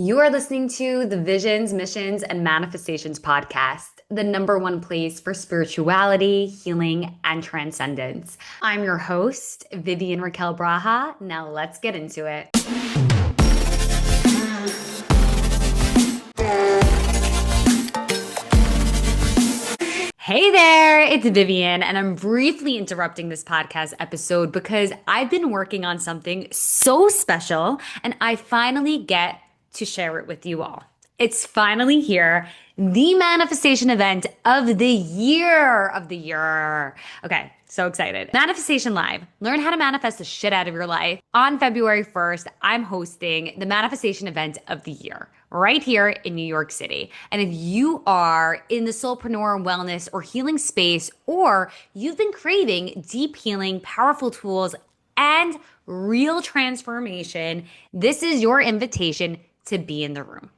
You are listening to the Visions, Missions, and Manifestations podcast, the number one place for spirituality, healing, and transcendence. I'm your host, Vivian Raquel Braha. Now let's get into it. Hey there, it's Vivian, and I'm briefly interrupting this podcast episode because I've been working on something so special and I finally get to share it with you all. It's finally here, the manifestation event of the year. Okay, so excited. Manifestation Live. Learn how to manifest the shit out of your life. On February 1st, I'm hosting the manifestation event of the year right here in New York City. And if you are in the soulpreneur, wellness, or healing space, or you've been craving deep healing, powerful tools, and real transformation, this is your invitation to be in the room.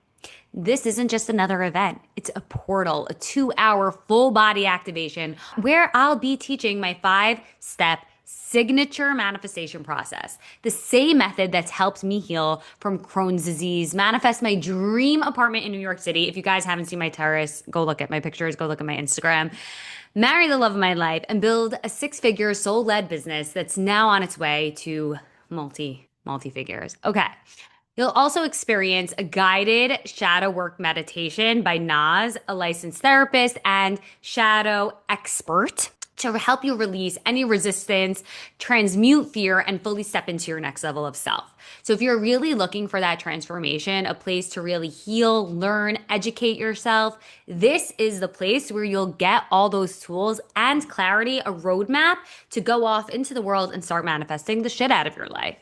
This isn't just another event. It's a portal, a 2-hour full body activation where I'll be teaching my 5-step signature manifestation process, the same method that's helped me heal from Crohn's disease, manifest my dream apartment in New York City. If you guys haven't seen my terrace, go look at my pictures, go look at my Instagram, marry the love of my life, and build a 6-figure soul-led business that's now on its way to multi-figures. Okay. You'll also experience a guided shadow work meditation by Naz, a licensed therapist and shadow expert, to help you release any resistance, transmute fear, and fully step into your next level of self. So if you're really looking for that transformation, a place to really heal, learn, educate yourself, this is the place where you'll get all those tools and clarity, a roadmap to go off into the world and start manifesting the shit out of your life.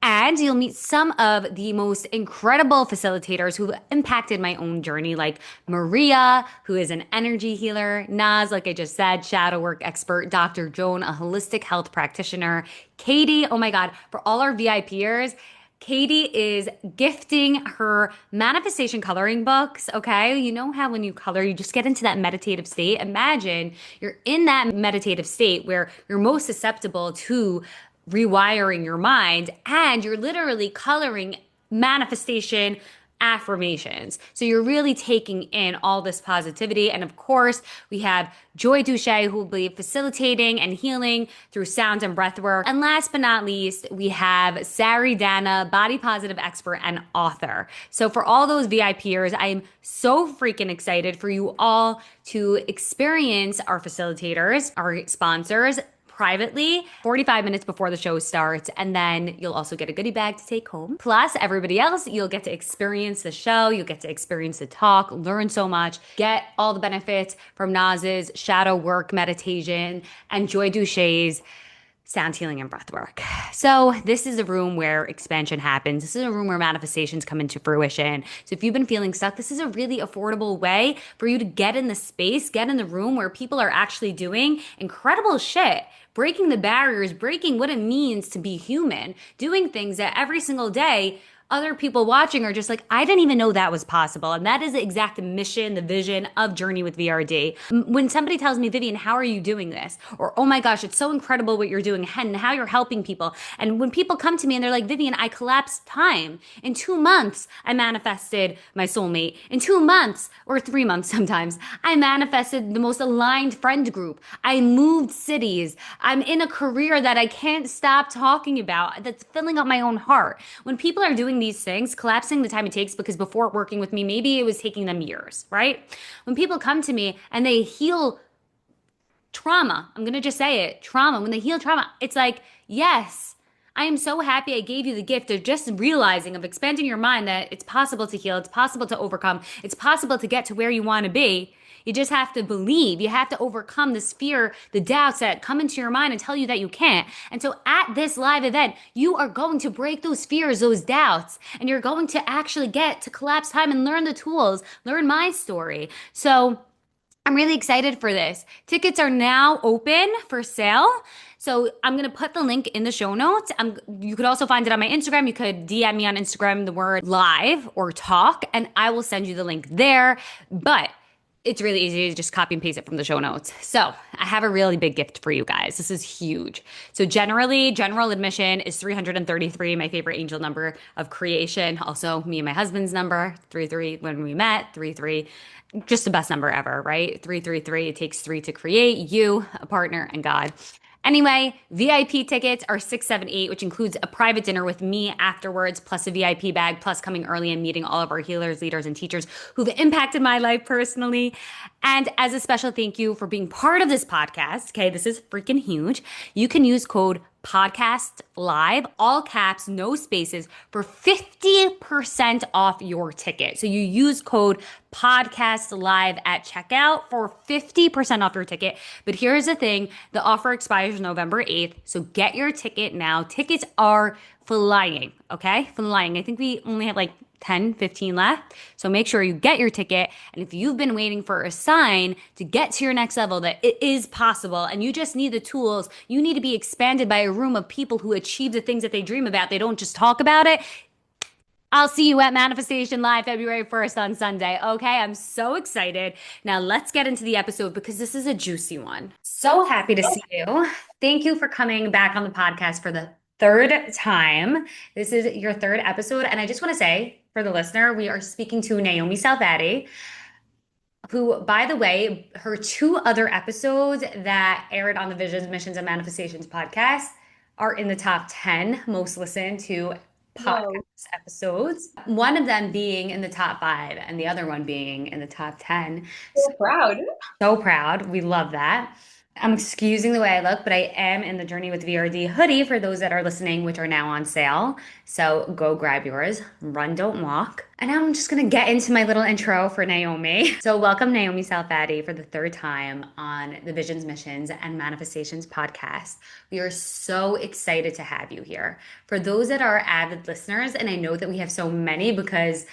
And you'll meet some of the most incredible facilitators who've impacted my own journey, like Maria, who is an energy healer, Naz, like I just said, shadow work expert, Dr. Joan, a holistic health practitioner, Katie, oh my God, for all our VIPers, Katie is gifting her manifestation coloring books, okay? You know how when you color, you just get into that meditative state. Imagine you're in that meditative state where you're most susceptible to rewiring your mind, and you're literally coloring manifestation affirmations. So you're really taking in all this positivity. And of course, we have Joy Duche, who will be facilitating and healing through sound and breath work. And last but not least, we have Sari Dana, body positive expert and author. So for all those VIPers, I am so freaking excited for you all to experience our facilitators, our sponsors, privately 45 minutes before the show starts, and then you'll also get a goodie bag to take home. Plus, everybody else, you'll get to experience the show, you'll get to experience the talk, learn so much, get all the benefits from Naz's shadow work meditation and Joy Duche's sound healing and breath work. So this is a room where expansion happens. This is a room where manifestations come into fruition. So if you've been feeling stuck, this is a really affordable way for you to get in the space, get in the room where people are actually doing incredible shit, breaking the barriers, breaking what it means to be human, doing things that every single day other people watching are just like, I didn't even know that was possible. And that is the exact mission, the vision of Journey with VRD. When somebody tells me, Vivian, how are you doing this? Or, oh my gosh, it's so incredible what you're doing and how you're helping people. And when people come to me and they're like, Vivian, I collapsed time. In 2 months, I manifested my soulmate. In 2 months, or 3 months sometimes, I manifested the most aligned friend group. I moved cities. I'm in a career that I can't stop talking about that's filling up my own heart. When people are doing these things, collapsing the time it takes, because before working with me, maybe it was taking them years, right? When people come to me and they heal trauma, I'm going to just say it, trauma, when they heal trauma, it's like, yes, I am so happy I gave you the gift of just realizing, of expanding your mind that it's possible to heal, it's possible to overcome, it's possible to get to where you want to be. You just have to believe. You have to overcome this fear, the doubts that come into your mind and tell you that you can't. And so at this live event, you are going to break those fears, those doubts, and you're going to actually get to collapse time and learn the tools, learn my story. So I'm really excited for this. Tickets are now open for sale. So I'm going to put the link in the show notes. You could also find it on my Instagram. You could DM me on Instagram the word live or talk, and I will send you the link there. But It's really easy to just copy and paste it from the show notes. So I have a really big gift for you guys. This is huge. So generally, general admission is 333, my favorite angel number of creation. Also, me and my husband's number, 33 when we met, 33, just the best number ever, right? 333, it takes three to create you, a partner, and God. Anyway, VIP tickets are 678, which includes a private dinner with me afterwards, plus a VIP bag, plus coming early and meeting all of our healers, leaders, and teachers who've impacted my life personally. And as a special thank you for being part of this podcast, okay, this is freaking huge. You can use code podcast live, all caps, no spaces, for 50% off your ticket. So you use code podcast live at checkout for 50% off your ticket. But here's the thing, the offer expires November 8th. So get your ticket now. Tickets are flying, okay? Flying. I think we only have like 10, 15 left. So make sure you get your ticket. And if you've been waiting for a sign to get to your next level, that it is possible and you just need the tools, you need to be expanded by a room of people who achieve the things that they dream about. They don't just talk about it. I'll see you at Manifestation Live February 1st on Sunday. Okay, I'm so excited. Now let's get into the episode because this is a juicy one. So happy to see you. Thank you for coming back on the podcast for the third time. This is your third episode. And I just want to say for the listener, we are speaking to Naomi Salfati, who, by the way, her two other episodes that aired on the Visions, Missions, and Manifestations podcast are in the top 10 most listened to Whoa, podcast episodes. One of them being in the top five, and the other one being in the top 10. so proud. So proud. We love that. I'm excusing the way I look, but I am in the Journey with VRD hoodie for those that are listening, which are now on sale. So go grab yours. Run, don't walk. And now I'm just going to get into my little intro for Naomi. So welcome Naomi Salfati for the third time on the Visions, Missions, and Manifestations podcast. We are so excited to have you here. For those that are avid listeners, and I know that we have so many because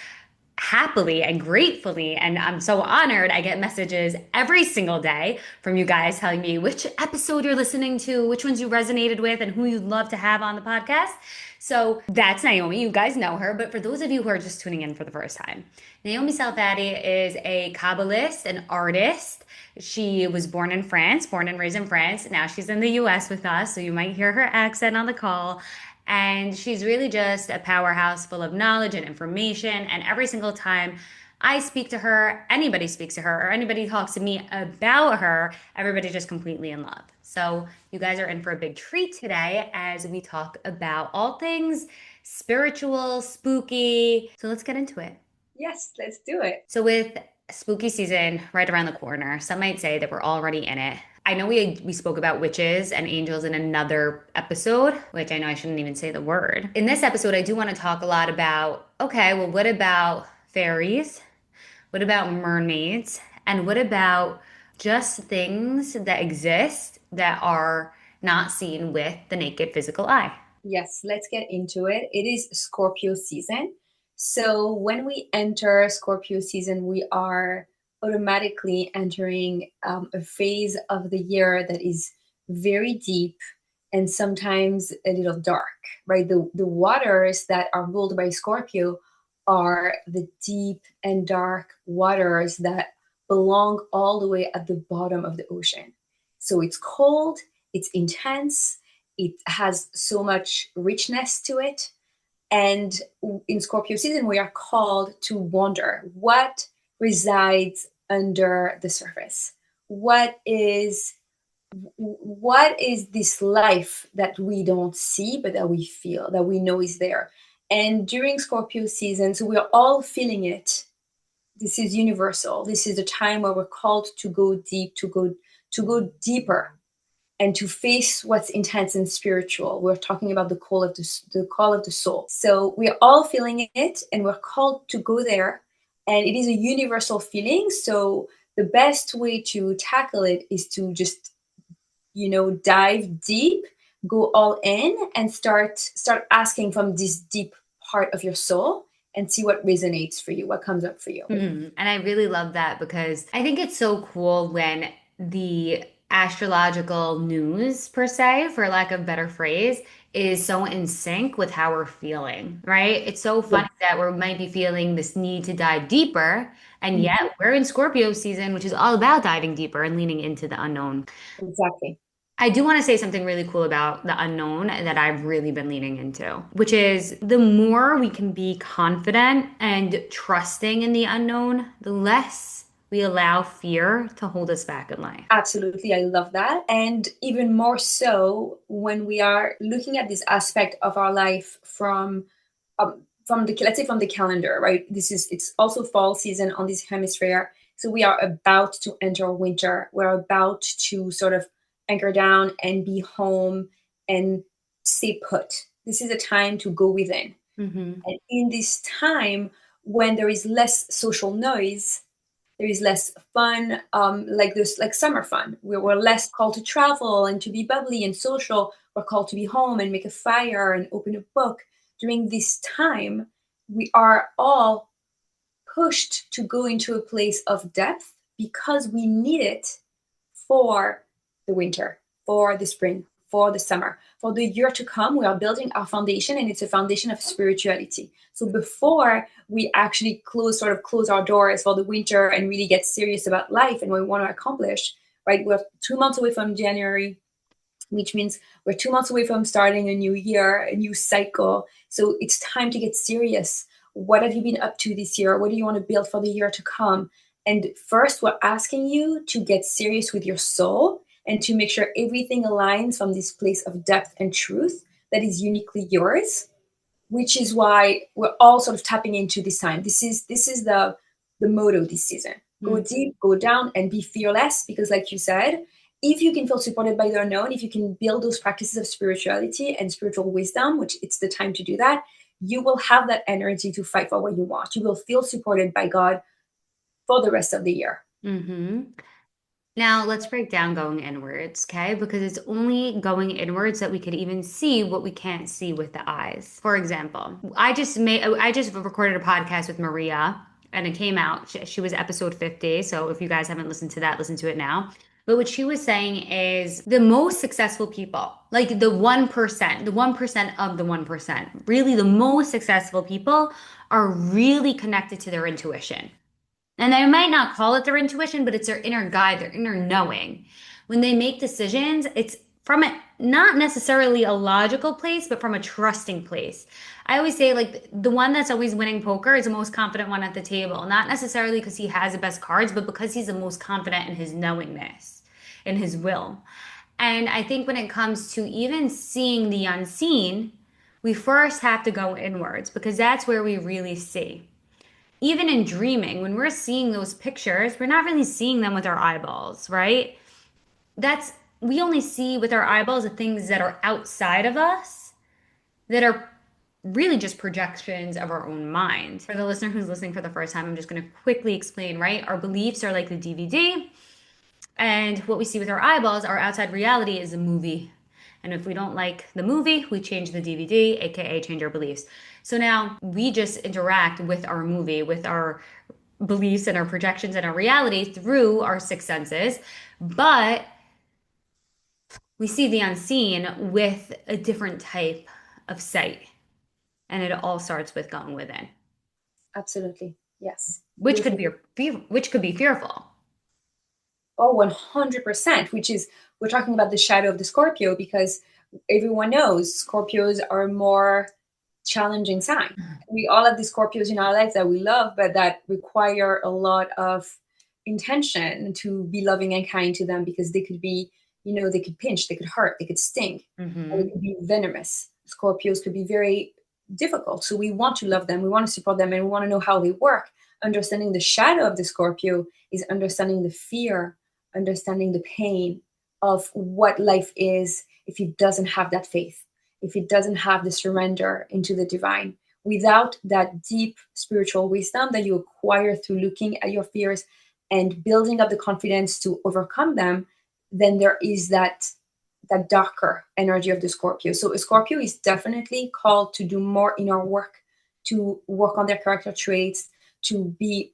happily and gratefully, and I'm so honored, I get messages every single day from you guys telling me which episode you're listening to, which ones you resonated with, and who you'd love to have on the podcast. So that's Naomi. You guys know her, but for those of you who are just tuning in for the first time, Naomi Salfati is a kabbalist, an artist. She was born in France, born and raised in France. Now she's in the US with us, so you might hear her accent on the call. And she's really just a powerhouse full of knowledge and information. And every single time I speak to her, anybody speaks to her, or anybody talks to me about her, everybody's just completely in love. So you guys are in for a big treat today as we talk about all things spiritual, spooky. So let's get into it. Yes, let's do it. So with spooky season right around the corner, some might say that we're already in it. I know we spoke about witches and angels in another episode, which I know I shouldn't even say the word. In this episode, I do want to talk a lot about, okay, well, what about fairies? What about mermaids? And what about just things that exist that are not seen with the naked physical eye? Yes, let's get into it. It is Scorpio season. So when we enter Scorpio season, we are automatically entering a phase of the year that is very deep and sometimes a little dark, right? The waters that are ruled by Scorpio are the deep and dark waters that belong all the way at the bottom of the ocean. So it's cold, it's intense, it has so much richness to it. And in Scorpio season, we are called to wonder what resides under the surface. What is this life that we don't see, but that we feel, that we know is there? And during Scorpio season, so we're all feeling it. This is universal. This is a time where we're called to go deep, to go deeper, and to face what's intense and spiritual. We're talking about the call of the soul. So we're all feeling it, and we're called to go there. And it is a universal feeling. So the best way to tackle it is to just, dive deep, go all in, and start asking from this deep part of your soul and see what resonates for you, what comes up for you. And I really love that because I think it's so cool when the astrological news, per se, for lack of better phrase, is so in sync with how we're feeling, right? It's so Yeah. funny that we might be feeling this need to dive deeper, and yet Mhm. we're in Scorpio season, which is all about diving deeper and leaning into the unknown. Exactly. I do want to say something really cool about the unknown that I've really been leaning into, which is the more we can be confident and trusting in the unknown, the less we allow fear to hold us back in life. Absolutely, I love that. And even more so when we are looking at this aspect of our life from the, let's say, from the calendar, right? It's also fall season on this hemisphere. So we are about to enter winter. We're about to sort of anchor down and be home and stay put. This is a time to go within. Hmm. And in this time, when there is less social noise, there is less fun, like this, like summer fun. We're less called to travel and to be bubbly and social. We're called to be home and make a fire and open a book. During this time, we are all pushed to go into a place of depth because we need it for the winter, for the spring, for the summer, for the year to come. We are building our foundation, and it's a foundation of spirituality. So before we actually close our doors for the winter and really get serious about life and what we want to accomplish, right? We're 2 months away from January, which means we're 2 months away from starting a new year, a new cycle. So it's time to get serious. What have you been up to this year? What do you want to build for the year to come? And first, we're asking you to get serious with your soul and to make sure everything aligns from this place of depth and truth that is uniquely yours, which is why we're all sort of tapping into this time. This is the motto this season. Go deep, go down, and be fearless. Because, like you said, if you can feel supported by the unknown, if you can build those practices of spirituality and spiritual wisdom, which it's the time to do that, you will have that energy to fight for what you want. You will feel supported by God for the rest of the year. Hmm. Now, let's break down going inwards, okay? Because it's only going inwards that we could even see what we can't see with the eyes. For example, I just recorded a podcast with Maria and it came out. She was episode 50. So if you guys haven't listened to that, listen to it now. But what she was saying is the most successful people, like the 1% of the 1%, really the most successful people are really connected to their intuition. And they might not call it their intuition, but it's their inner guide, their inner knowing. When they make decisions, it's from a not necessarily a logical place, but from a trusting place. I always say, like, the one that's always winning poker is the most confident one at the table. Not necessarily because he has the best cards, but because he's the most confident in his knowingness, in his will. And I think when it comes to even seeing the unseen, we first have to go inwards because that's where we really see. Even in dreaming, when we're seeing those pictures, we're not really seeing them with our eyeballs, right? That's we only see with our eyeballs the things that are outside of us that are really just projections of our own mind. For the listener who's listening for the first time, I'm just going to quickly explain, right? Our beliefs are like the DVD, and what we see with our eyeballs, our outside reality, is a movie. And if we don't like the movie, we change the DVD, aka change our beliefs. So now we just interact with our movie, with our beliefs and our projections and our reality through our six senses. But we see the unseen with a different type of sight. And it all starts with going within, Absolutely. Yes. which could be fearful. Oh, 100%, which is, we're talking about the shadow of the Scorpio because everyone knows Scorpios are more challenging sign. We all have the Scorpios in our lives that we love, but that require a lot of intention to be loving and kind to them because they could be, they could pinch, they could hurt, they could sting, or they Hmm. could be venomous. Scorpios could be very difficult. So we want to love them, we want to support them, and we want to know how they work. Understanding the shadow of the Scorpio is understanding the fear, understanding the pain of what life is if it doesn't have that faith, if it doesn't have the surrender into the divine. Without that deep spiritual wisdom that you acquire through looking at your fears and building up the confidence to overcome them, then there is that darker energy of the Scorpio. So a Scorpio is definitely called to do more inner work, to work on their character traits, to be,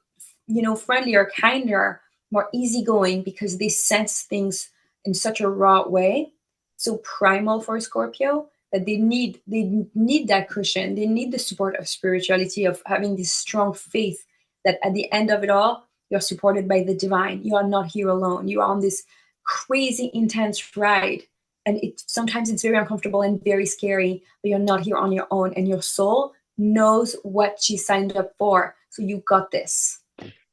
friendlier, kinder, more easygoing because they sense things in such a raw way, so primal for Scorpio, that they need that cushion. They need the support of spirituality, of having this strong faith that at the end of it all, you're supported by the divine. You are not here alone. You are on this crazy intense ride. And sometimes it's very uncomfortable and very scary, but you're not here on your own. And your soul knows what she signed up for. So you got this.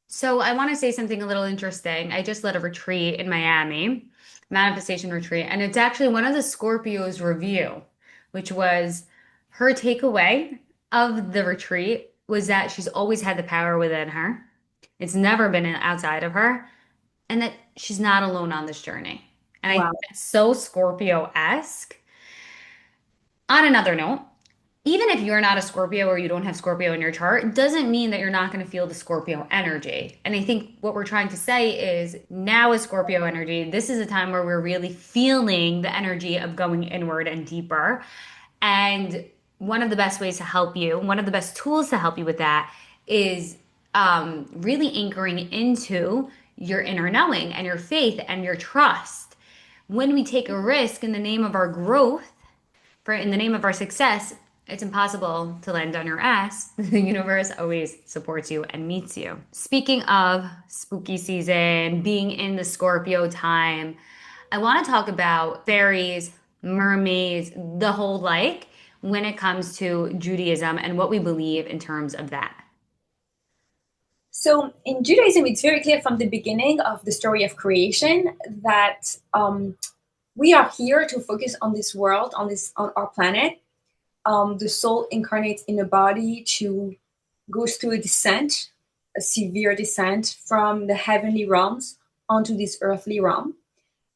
So I want to say something a little interesting. I just led a retreat in Miami, manifestation retreat, and it's actually one of the Scorpios review, which was her takeaway of the retreat was that she's always had the power within her. It's never been outside of her, and that she's not alone on this journey. And I think Wow. that's so Scorpio-esque. On another note, even if you're not a Scorpio or you don't have Scorpio in your chart, it doesn't mean that you're not going to feel the Scorpio energy. And I think what we're trying to say is now is Scorpio energy. This is a time where we're really feeling the energy of going inward and deeper. And one of the best ways to help you, one of the best tools to help you with that is really anchoring into your inner knowing and your faith and your trust. When we take a risk in the name of our growth, for in the name of our success, it's impossible to land on your ass. The universe always supports you and meets you. Speaking of spooky season, being in the Scorpio time, I want to talk about fairies, mermaids, the whole like when it comes to Judaism and what we believe in terms of that. So in Judaism, it's very clear from the beginning of the story of creation that we are here to focus on this world, on our planet. The soul incarnates in a body to goes through a descent, a severe descent from the heavenly realms onto this earthly realm,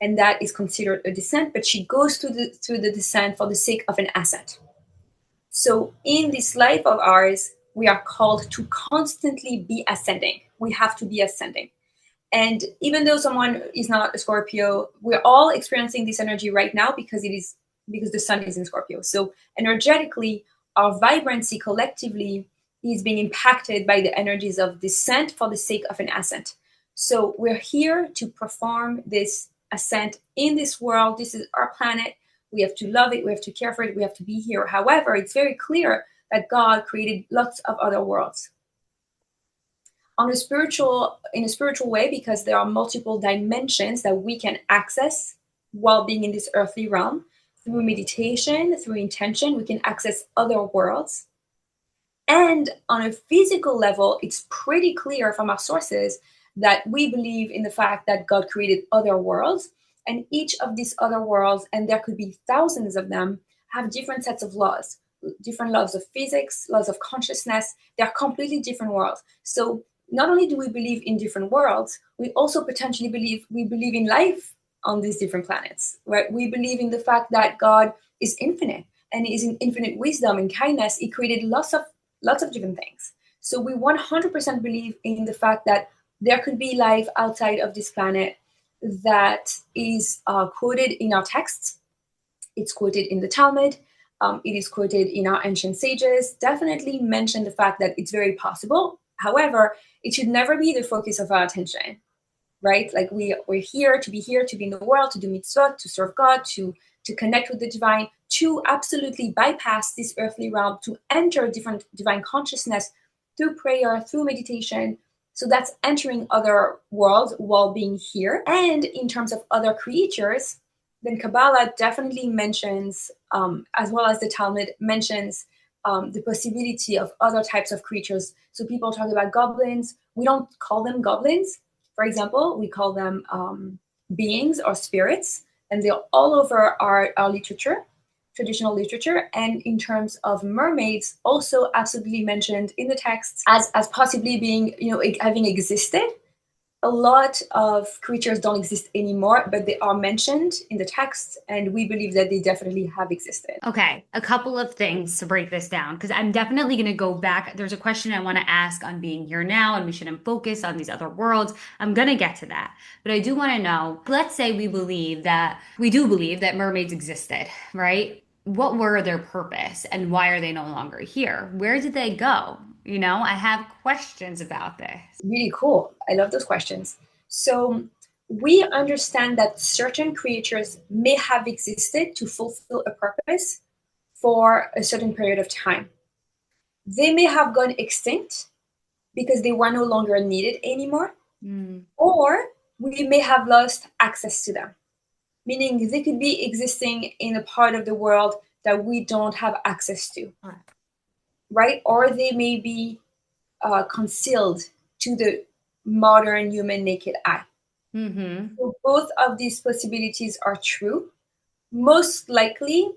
and that is considered a descent. But she goes through the descent for the sake of an ascent. So in this life of ours, we are called to constantly be ascending. We have to be ascending. And even though someone is not a Scorpio, we're all experiencing this energy right now because the sun is in Scorpio. So energetically, our vibrancy collectively is being impacted by the energies of descent for the sake of an ascent. So we're here to perform this ascent in this world. This is our planet. We have to love it. We have to care for it. We have to be here. However, it's very clear that God created lots of other worlds in a spiritual way, because there are multiple dimensions that we can access while being in this earthly realm. Through meditation, through intention, we can access other worlds. And on a physical level, it's pretty clear from our sources that we believe in the fact that God created other worlds, and each of these other worlds, and there could be thousands of them, have different sets of laws, different laws of physics, laws of consciousness. They're completely different worlds. So not only do we believe in different worlds, we also potentially believe in life on these different planets, right? We believe in the fact that God is infinite and is in infinite wisdom and kindness. He created lots of different things. So we 100% believe in the fact that there could be life outside of this planet that is quoted in our texts. It's quoted in the Talmud. It is quoted in our ancient sages. Definitely mention the fact that it's very possible. However, it should never be the focus of our attention, right? Like we're here to be in the world, to do mitzvot, to serve God, to connect with the divine, to absolutely bypass this earthly realm, to enter different divine consciousness through prayer, through meditation. So that's entering other worlds while being here. And in terms of other creatures, then Kabbalah definitely mentions, as well as the Talmud mentions, the possibility of other types of creatures. So people talk about goblins. We don't call them goblins. For example, we call them beings or spirits, and they're all over our literature, traditional literature. And in terms of mermaids, also absolutely mentioned in the texts as possibly being, having existed. A lot of creatures don't exist anymore, but they are mentioned in the text, and we believe that they definitely have existed. Okay, a couple of things to break this down because I'm definitely going to go back. There's a question I want to ask on being here now, and we shouldn't focus on these other worlds. I'm going to get to that. But I do want to know, let's say we do believe that mermaids existed, right? What were their purpose and why are they no longer here? Where did they go? I have questions about this. Really cool. I love those questions. So we understand that certain creatures may have existed to fulfill a purpose for a certain period of time. They may have gone extinct because they were no longer needed anymore, or we may have lost access to them, meaning they could be existing in a part of the world that we don't have access to, right? Or they may be concealed to the modern human naked eye. So both of these possibilities are true. Most likely,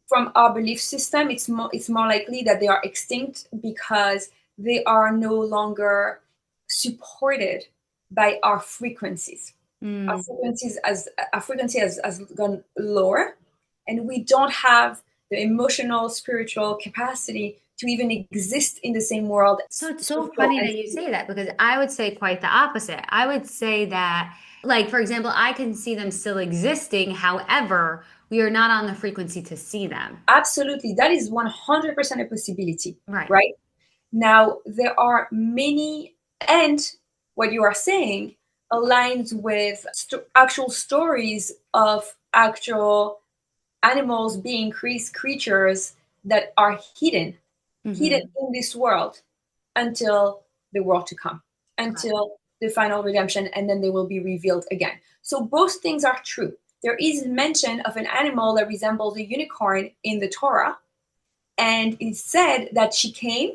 from our belief system, it's more likely that they are extinct because they are no longer supported by our frequencies. Our frequency has gone lower, and we don't have the emotional, spiritual capacity to even exist in the same world. So it's so funny that you say that, because I would say quite the opposite. I would say that, like, for example, I can see them still existing. However, we are not on the frequency to see them. Absolutely, that is 100% a possibility, Right. right? Now, there are many, and what you are saying aligns with actual stories of actual animals, being creatures that are hidden in this world until the world to come, until the final redemption, and then they will be revealed again. So both things are true. There is mention of an animal that resembles a unicorn in the Torah, and it's said that she came,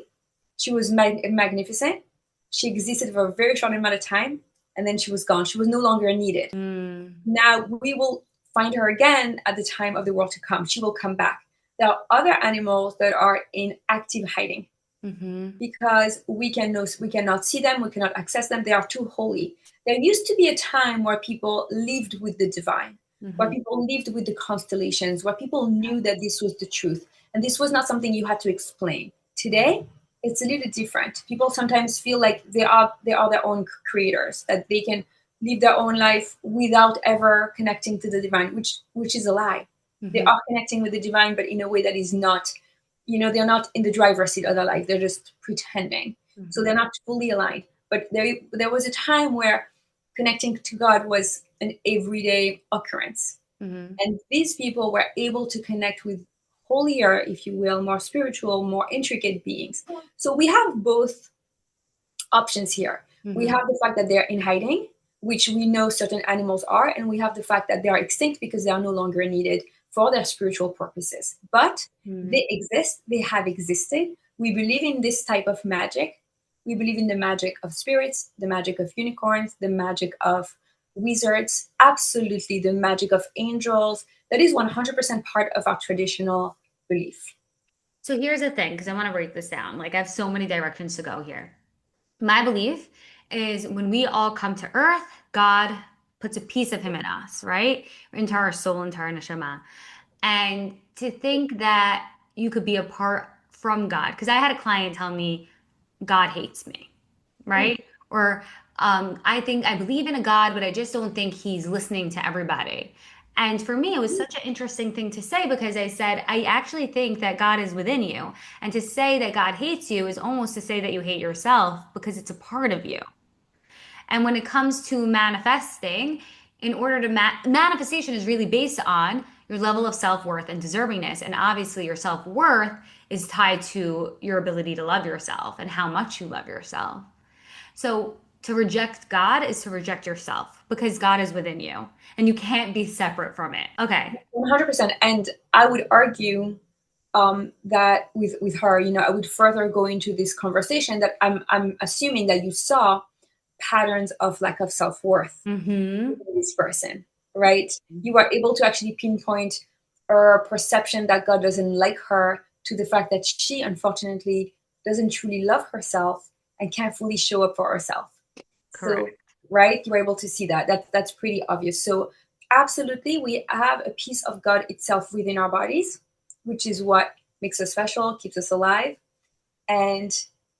she was magnificent, she existed for a very short amount of time, and then she was gone. She was no longer needed. Now we will find her again at the time of the world to come. She will come back. There are other animals that are in active hiding because we cannot see them, we cannot access them. They are too holy. There used to be a time where people lived with the divine, where people lived with the constellations, where people knew that this was the truth, and this was not something you had to explain. Today, it's a little different. People sometimes feel like they are their own creators, that they can live their own life without ever connecting to the divine, which is a lie. They are connecting with the divine, but in a way that is not, they're not in the driver's seat of their life. They're just pretending. So they're not fully aligned. But there was a time where connecting to God was an everyday occurrence. And these people were able to connect with holier, if you will, more spiritual, more intricate beings. So we have both options here. We have the fact that they're in hiding, which we know certain animals are, and we have the fact that they are extinct because they are no longer needed for their spiritual purposes. But they exist, they have existed. We believe in this type of magic. We believe in the magic of spirits, the magic of unicorns, the magic of wizards, absolutely the magic of angels. That is 100% part of our traditional belief. So here's the thing, because I want to break this down. Like, I have so many directions to go here. My belief is when we all come to earth, God puts a piece of him in us, right? Into our soul, into our neshama. And to think that you could be apart from God, because I had a client tell me, God hates me, right? Or I believe in a God, but I just don't think he's listening to everybody. And for me, it was such an interesting thing to say, because I said, I actually think that God is within you. And to say that God hates you is almost to say that you hate yourself, because it's a part of you. And when it comes to manifesting, in order to manifestation is really based on your level of self-worth and deservingness. And obviously your self-worth is tied to your ability to love yourself and how much you love yourself. So to reject God is to reject yourself, because God is within you and you can't be separate from it. Okay. 100%. And I would argue that with her, I would further go into this conversation that I'm assuming that you saw patterns of lack of self-worth in this person, right? You are able to actually pinpoint her perception that God doesn't like her to the fact that she unfortunately doesn't truly love herself and can't fully show up for herself. Correct. So, right, you're able to see that's pretty obvious. So absolutely, we have a piece of God itself within our bodies, which is what makes us special, keeps us alive. And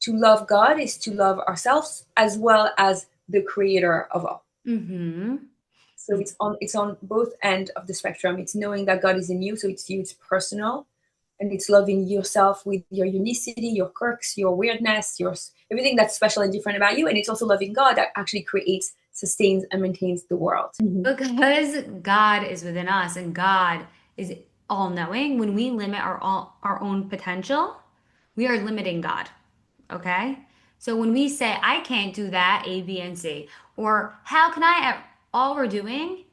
to love God is to love ourselves as well as the creator of all. So it's on both end of the spectrum. It's knowing that God is in you, so it's you, it's personal, and it's loving yourself with your unicity, your quirks, your weirdness, everything that's special and different about you. And it's also loving God that actually creates sustains and maintains the world. Because God is within us and God is all knowing, when we limit our own potential, we are limiting God. Okay? So when we say, I can't do that, A, B, and C, or how can I, all we're doing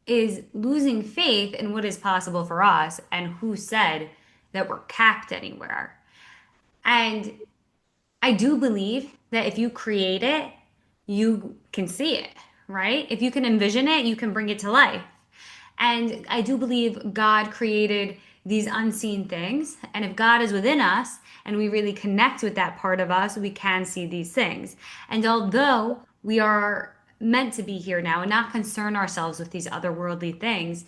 is losing faith in what is possible for us and who said that we're capped anywhere. And I do believe that if you create it, you can see it, right? If you can envision it, you can bring it to life. And I do believe God created these unseen things. And if God is within us and we really connect with that part of us, we can see these things. And although we are meant to be here now and not concern ourselves with these otherworldly things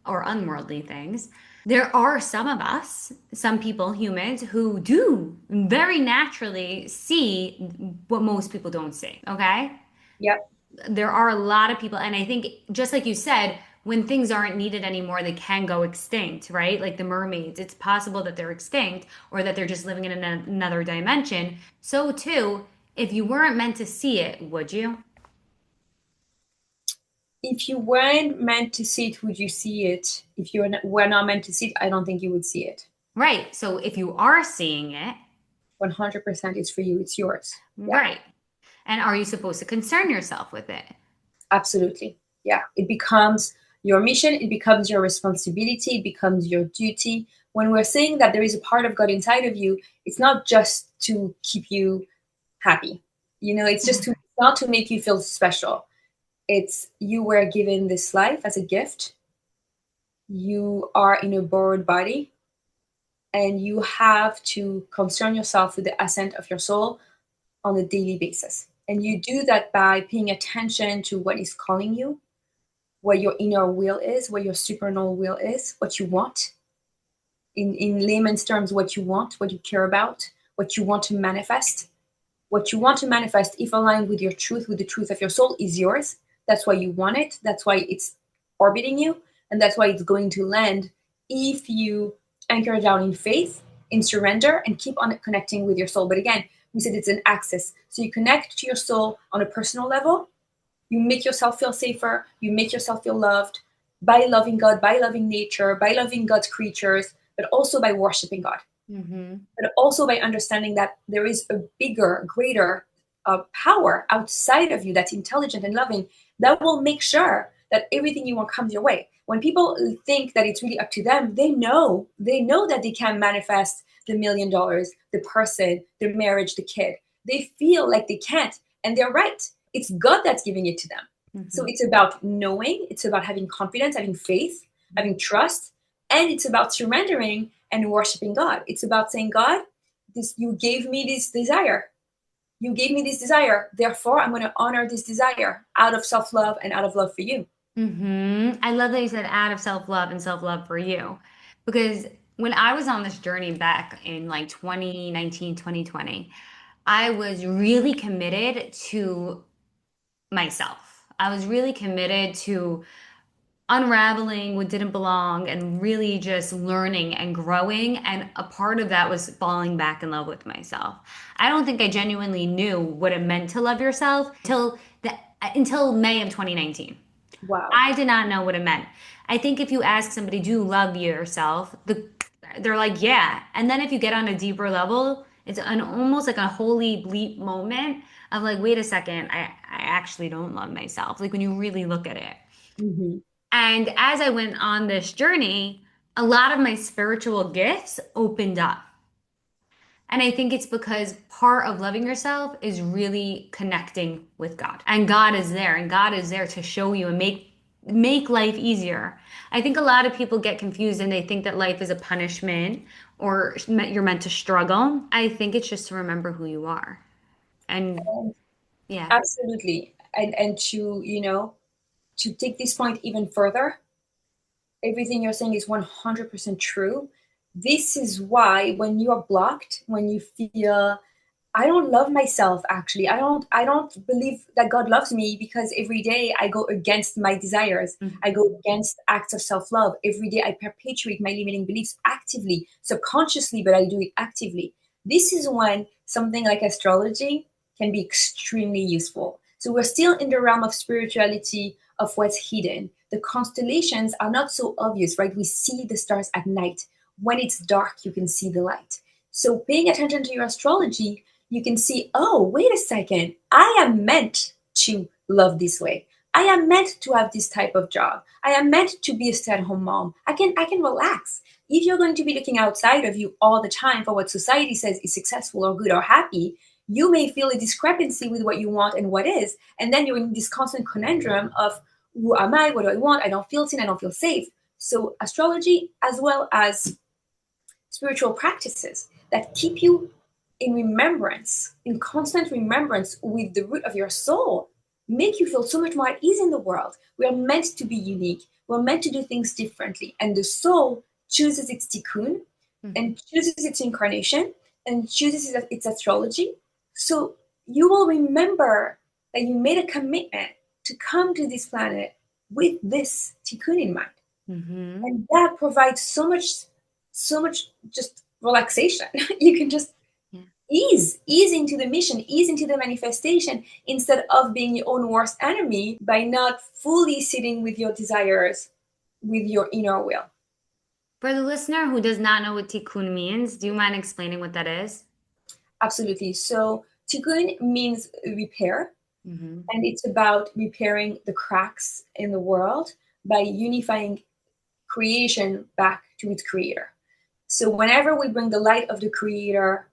or unworldly things, there are some of us, some people, humans, who do very naturally see what most people don't see. Okay? Yep. There are a lot of people, and I think just like you said, when things aren't needed anymore, they can go extinct, right? Like the mermaids, it's possible that they're extinct or that they're just living in another dimension. So too, if you weren't meant to see it, would you? If you weren't meant to see it, would you see it? If you were not meant to see it, I don't think you would see it. Right. So if you are seeing it, 100% it's for you, it's yours. Yeah, right. And are you supposed to concern yourself with it? absolutely. Yeah, it becomes your mission, it becomes your responsibility, it becomes your duty. When we're saying that there is a part of God inside of you, it's not just to keep you happy. It's just to not to make you feel special. It's you were given this life as a gift. You are in a borrowed body, and you have to concern yourself with the ascent of your soul on a daily basis. And you do that by paying attention to what is calling you, what your inner will is, what your supernal will is, what you want. In layman's terms, what you want, what you care about, what you want to manifest. What you want to manifest, if aligned with your truth, with the truth of your soul, is yours. That's why you want it. That's why it's orbiting you. And that's why it's going to land if you anchor down in faith, in surrender, and keep on connecting with your soul. But again, we said it's an access. So you connect to your soul on a personal level. You make yourself feel safer. You make yourself feel loved by loving God, by loving nature, by loving God's creatures, but also by worshiping God. Mm-hmm. But also by understanding that there is a bigger, greater power outside of you that's intelligent and loving that will make sure that everything you want comes your way. When people think that it's really up to them, they know that they can manifest the $1,000,000, the person, the marriage, the kid. They feel like they can't, and they're right. It's God that's giving it to them. Mm-hmm. So it's about knowing, it's about having confidence, having faith, having trust, and it's about surrendering and worshiping God. It's about saying, God, you gave me this desire. You gave me this desire. Therefore, I'm going to honor this desire out of self-love and out of love for you. Mm-hmm. I love that you said out of self-love and self-love for you. Because when I was on this journey back in like 2019, 2020, I was really committed to myself. I was really committed to unraveling what didn't belong and really just learning and growing. And a part of that was falling back in love with myself. I don't think I genuinely knew what it meant to love yourself until May of 2019. Wow. I did not know what it meant. I think if you ask somebody, do you love yourself? They're like, yeah. And then if you get on a deeper level, it's almost like a holy bleep moment of like, wait a second, I actually don't love myself. Like when you really look at it. Mm-hmm. And as I went on this journey, a lot of my spiritual gifts opened up. And I think it's because part of loving yourself is really connecting with God. And God is there, and God is there to show you and make life easier. I think a lot of people get confused and they think that life is a punishment or you're meant to struggle. I think it's just to remember who you are. And yeah. Absolutely. And to take this point even further, everything you're saying is 100% true. This is why when you are blocked, when you feel I don't love myself, actually, I don't believe that God loves me, because every day I go against my desires. I Mhm. go against acts of self-love. Every day I perpetuate my limiting beliefs actively, subconsciously, but I do it actively. This is when something like astrology can be extremely useful. So we're still in the realm of spirituality, of what's hidden. The constellations are not so obvious, right? We see the stars at night. When it's dark, you can see the light. So paying attention to your astrology, you can see, oh, wait a second, I am meant to love this way. I am meant to have this type of job. I am meant to be a stay-at-home mom. I can relax. If you're going to be looking outside of you all the time for what society says is successful or good or happy, you may feel a discrepancy with what you want and what is. And then you're in this constant conundrum of who am I? What do I want? I don't feel seen. I don't feel safe. So astrology, as well as spiritual practices that keep you in remembrance, in constant remembrance with the root of your soul, make you feel so much more at ease in the world. We are meant to be unique. We're meant to do things differently. And the soul chooses its tikkun and chooses its incarnation and chooses its astrology. So you will remember that you made a commitment to come to this planet with this tikkun in mind. Mm-hmm. And that provides so much just relaxation. You can just Yeah. ease into the mission, ease into the manifestation instead of being your own worst enemy by not fully sitting with your desires, with your inner will. For the listener who does not know what tikkun means, do you mind explaining what that is? Absolutely. So tikkun means repair, Mm-hmm. and it's about repairing the cracks in the world by unifying creation back to its creator. So whenever we bring the light of the creator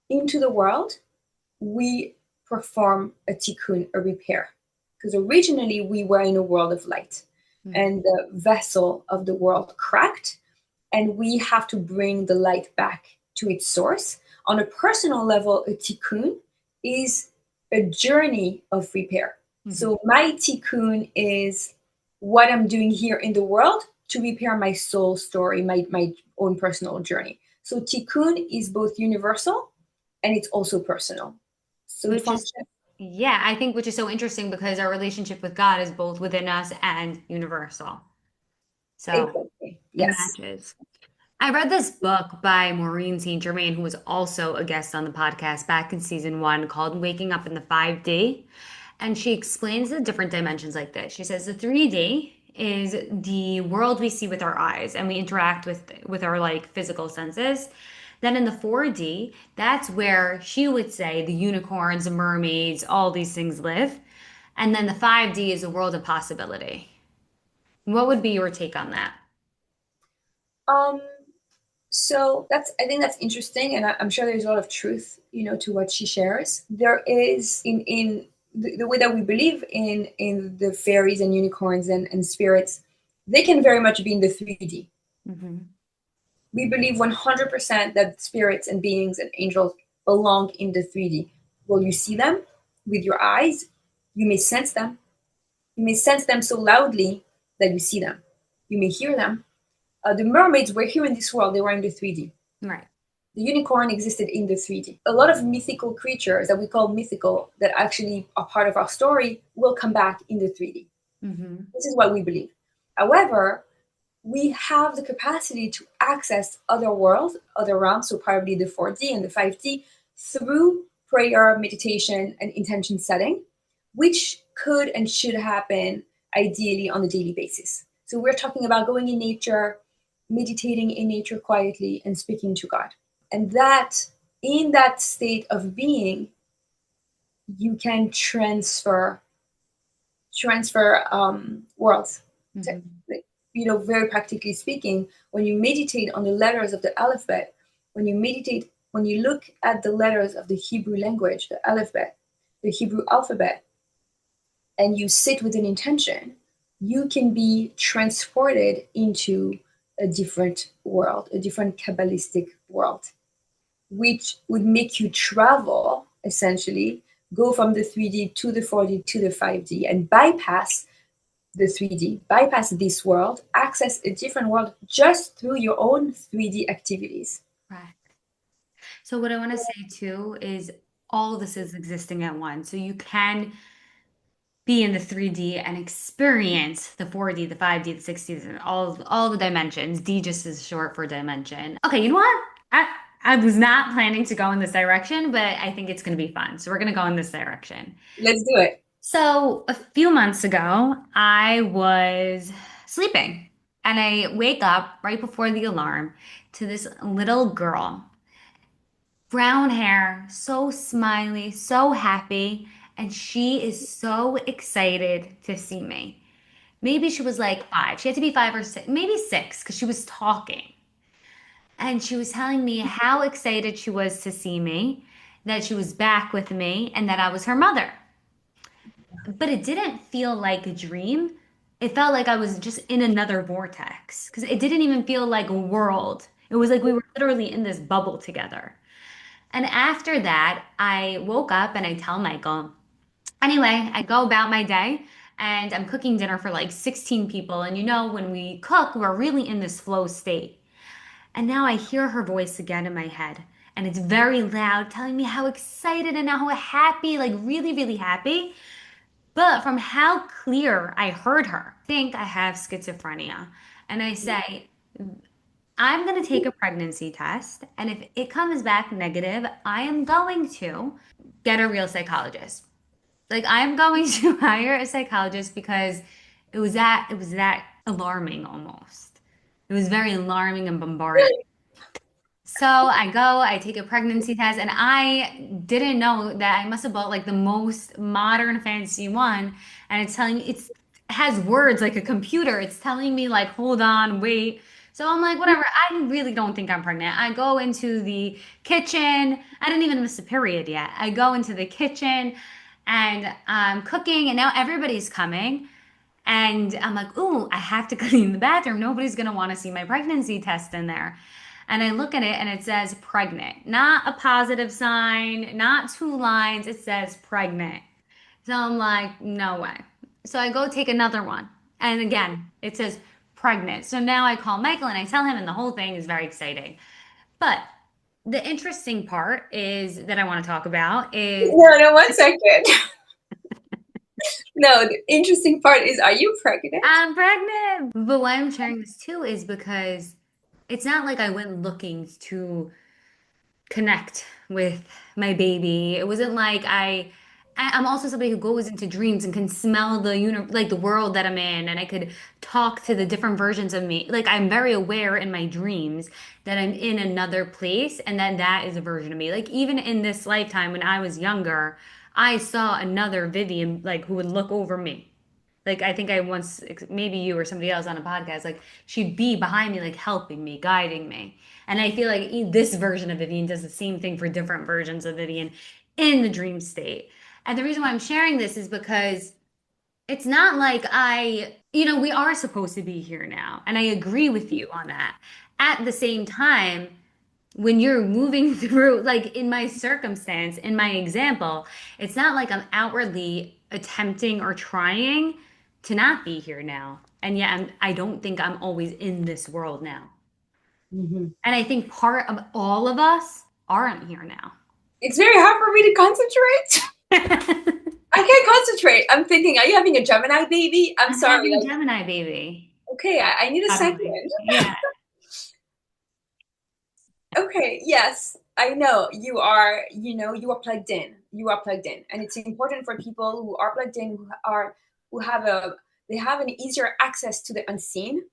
into the world, we perform a tikkun, a repair. Because originally we were in a world of light, Mm-hmm. and the vessel of the world cracked, and we have to bring the light back to its source. On a personal level, a tikkun is a journey of repair. Mm-hmm. So my tikkun is what I'm doing here in the world to repair my soul story, my own personal journey. So tikkun is both universal and it's also personal. So it Which is, functions. yeah, I think which is so interesting because our relationship with God is both within us and universal. So Exactly. it Yes. matches. I read this book by Maureen St. Germain, who was also a guest on the podcast back in season one called Waking Up in the 5D. And she explains the different dimensions like this. She says the 3D is the world we see with our eyes and we interact with our like physical senses. Then in the 4D, that's where she would say the unicorns, the mermaids, all these things live. And then the 5D is a world of possibility. What would be your take on that? Um, so I think that's interesting, and I'm sure there's a lot of truth, to what she shares. There is in the way that we believe in the fairies and unicorns and spirits, they can very much be in the 3D. Mm-hmm. We believe 100% that spirits and beings and angels belong in the 3D. Will you see them with your eyes? You may sense them. You may sense them so loudly that you see them. You may hear them. The mermaids were here in this world, they were in the 3D. Right. The unicorn existed in the 3D. A lot of mythical creatures that we call mythical, that actually are part of our story, will come back in the 3D. Mm-hmm. This is what we believe. However, we have the capacity to access other worlds, other realms, so probably the 4D and the 5D, through prayer, meditation, and intention setting, which could and should happen ideally on a daily basis. So we're talking about going in nature, meditating in nature quietly, and speaking to God. And that, in that state of being, you can transfer worlds. Mm-hmm. Very practically speaking, when you meditate on the letters of the alphabet, when you look at the letters of the Hebrew language, the alphabet, the Hebrew alphabet, and you sit with an intention, you can be transported into a different world, a different Kabbalistic world, which would make you travel, essentially, go from the 3D to the 4D to the 5D and bypass the 3D, bypass this world, access a different world just through your own 3D activities. Right. So what I want to say too is all of this is existing at once. So you can be in the 3D and experience the 4D, the 5D, the 6D, and all the dimensions. D just is short for dimension. Okay, you know what? I was not planning to go in this direction, but I think it's going to be fun. So we're going to go in this direction. Let's do it. So, a few months ago, I was sleeping and I wake up right before the alarm to this little girl, brown hair, so smiley, so happy, and she is so excited to see me. Maybe she was like five. She had to be five or six, maybe six, because she was talking. And she was telling me how excited she was to see me, that she was back with me, and that I was her mother. But it didn't feel like a dream. It felt like I was just in another vortex because it didn't even feel like a world. It was like we were literally in this bubble together. And after that, I woke up and I tell Michael. Anyway, I go about my day and I'm cooking dinner for like 16 people. And when we cook, we're really in this flow state. And now I hear her voice again in my head. And it's very loud, telling me how excited and how happy, like really, really happy. But from how clear I heard her, I think I have schizophrenia. And I say, I'm going to take a pregnancy test. And if it comes back negative, I am going to get a real psychologist. Like I'm going to hire a psychologist because it was that alarming almost. It was very alarming and bombarding. So I go, I take a pregnancy test, and I didn't know that I must have bought like the most modern fancy one. And it's telling me it has words like a computer. It's telling me like, hold on, wait. So I'm like, whatever. I really don't think I'm pregnant. I go into the kitchen. I didn't even miss a period yet. I go into the kitchen and I'm cooking, and now everybody's coming. And I'm like, ooh, I have to clean the bathroom. Nobody's going to want to see my pregnancy test in there. And I look at it and it says pregnant, not a positive sign, not two lines. It says pregnant. So I'm like, no way. So I go take another one. And again, it says pregnant. So now I call Michael and I tell him, and the whole thing is very exciting. But the interesting part is that I want to talk about is No, no, 1 second. No, the interesting part is, are you pregnant? I'm pregnant. But why I'm sharing this too is because it's not like I went looking to connect with my baby. It wasn't like I'm also somebody who goes into dreams and can smell like the world that I'm in, and I could talk to the different versions of me. Like I'm very aware in my dreams that I'm in another place and that is a version of me. Like even in this lifetime when I was younger, I saw another Vivian like who would look over me. Like I think I once, maybe you or somebody else on a podcast, like she'd be behind me, like helping me, guiding me. And I feel like this version of Vivian does the same thing for different versions of Vivian in the dream state. And the reason why I'm sharing this is because it's not like we are supposed to be here now. And I agree with you on that. At the same time, when you're moving through, like in my circumstance, in my example, it's not like I'm outwardly attempting or trying to not be here now. And yet I don't think I'm always in this world now. Mhm. And I think part of all of us aren't here now. It's very hard for me to concentrate. I'm I can't concentrate. I'm thinking, are you having a Gemini baby? I'm sorry. having a Like, Gemini baby. okay, I need a By the second. way. Yeah. Okay, yes, I know you are, you are plugged in. You are plugged in. And it's important for people who are plugged in, who have they have an easier access to the unseen.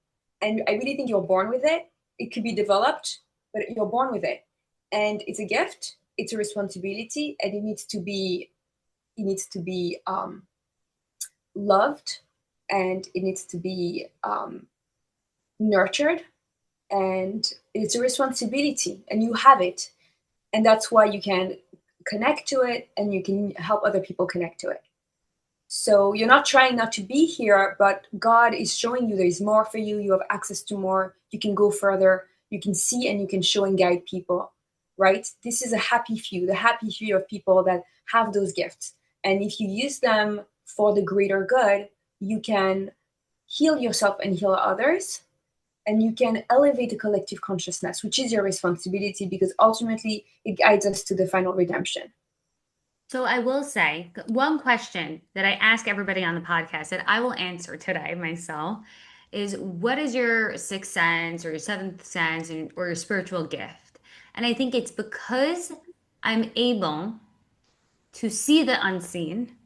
And I really think you're born with it. It could be developed, but you're born with it. And it's a gift, it's a responsibility, and it needs to be loved, and it needs to be nurtured, and it's a responsibility, and you have it, and that's why you can connect to it and you can help other people connect to it. So you're not trying not to be here, but God is showing you there is more for you. You have access to more. You can go further. You can see and you can show and guide people, right? This is a happy few, the happy few of people that have those gifts. And if you use them for the greater good, you can heal yourself and heal others, and you can elevate the collective consciousness, which is your responsibility because ultimately it guides us to the final redemption. So I will say one question that I ask everybody on the podcast that I will answer today myself is what is your sixth sense or your seventh sense or your spiritual gift? And I think it's because I'm able to see the unseen,